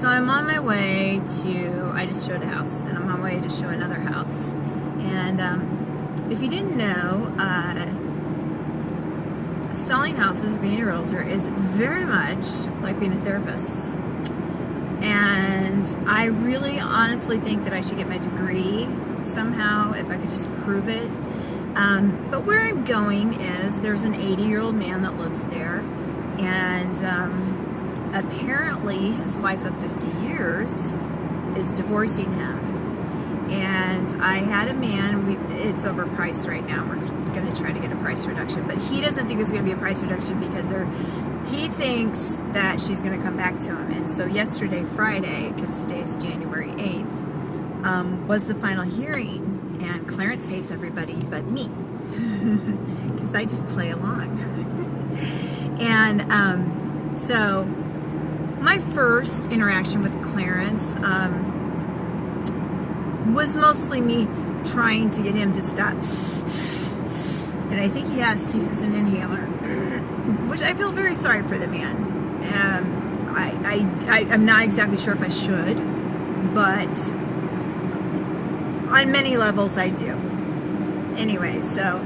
So I'm on my way to, I just showed a house, and I'm on my way to show another house. And if you didn't know, selling houses, being a realtor, is very much like being a therapist. And I really honestly think that I should get my degree somehow, if I could just prove it. But where I'm going is there's an 80-year-old man that lives there, and apparently his wife of 50 years is divorcing him. And I had a man, it's overpriced right now. We're going to try to get a price reduction, but he doesn't think there's going to be a price reduction because he thinks that she's going to come back to him. And so yesterday, Friday, because today is January 8th, was the final hearing. And Clarence hates everybody but me because I just play along. And so my first interaction with Clarence was mostly me trying to get him to stop. And I think he has to use an inhaler, which I feel very sorry for the man. I'm not exactly sure if I should, but on many levels I do. Anyway, so,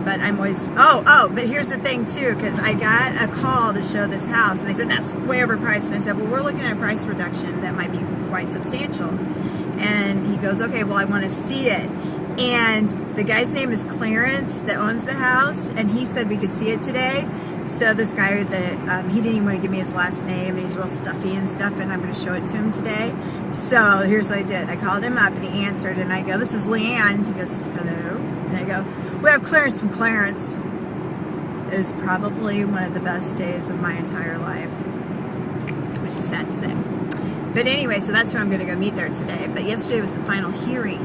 but I'm always, but here's the thing too, because I got a call to show this house, and I said, that's way overpriced. And I said, well, we're looking at a price reduction that might be quite substantial. And he goes, okay, well, I want to see it. And the guy's name is Clarence that owns the house, and he said we could see it today. So this guy, he didn't even want to give me his last name, and he's real stuffy and stuff, and I'm going to show it to him today. So here's what I did. I called him up, and he answered, and I go, this is Leanne. He goes, hello. And I go, we have Clarence from Clarence. It was probably one of the best days of my entire life, which is sad to say. But anyway, so that's who I'm going to go meet there today. But yesterday was the final hearing.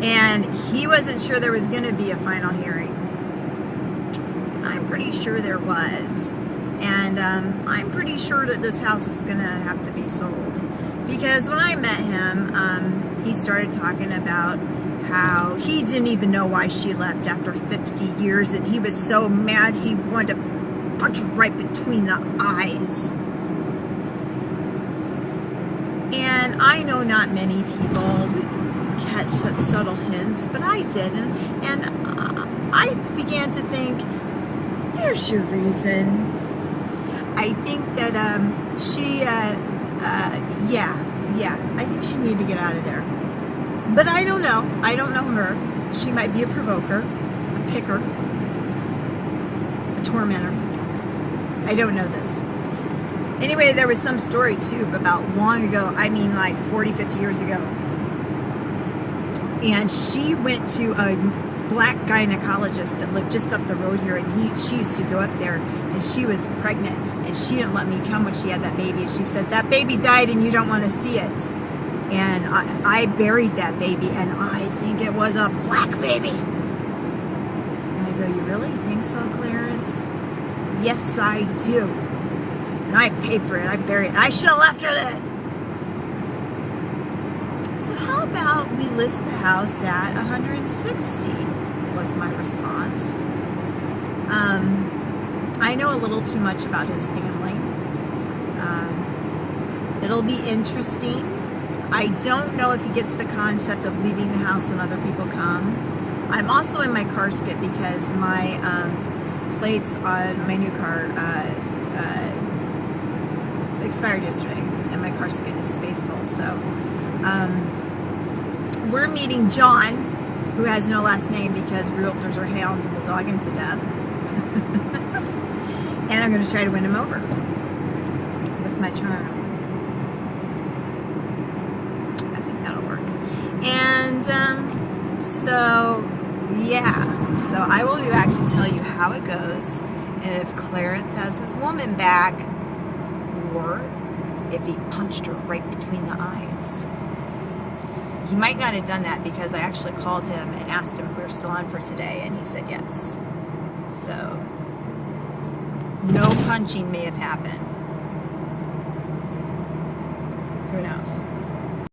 And he wasn't sure there was going to be a final hearing. I'm pretty sure there was. And I'm pretty sure that this house is going to have to be sold. Because when I met him, he started talking about how he didn't even know why she left after 50 years. And he was so mad he wanted to punch her right between the eyes. And I know not many people catch such subtle hints, but I did, and I began to think, there's your reason. I think that I think she needed to get out of there. But I don't know her. She might be a provoker, a picker, a tormentor. I don't know this. Anyway, there was some story too about long ago, I mean like 40, 50 years ago. And she went to a black gynecologist that lived just up the road here, and she used to go up there, and she was pregnant, and she didn't let me come when she had that baby. And she said, that baby died and you don't want to see it. And I buried that baby, and I think it was a black baby. And I go, you really think so, Clarence? Yes, I do. And I paid for it. I buried it. I should have left her then. So how about we list the house at 160, was my response. I know a little too much about his family. It'll be interesting. I don't know if he gets the concept of leaving the house when other people come. I'm also in my car skip because my plates on my new car expired yesterday, and my car skip is faithful. So we're meeting John, who has no last name because realtors are hounds and will dog him to death. And I'm going to try to win him over with my charm. I think that'll work. And so I will be back to tell you how it goes, and if Clarence has his woman back, or if he punched her right between the eyes. He might not have done that because I actually called him and asked him if we were still on for today, and he said yes. So, no punching may have happened. Who knows?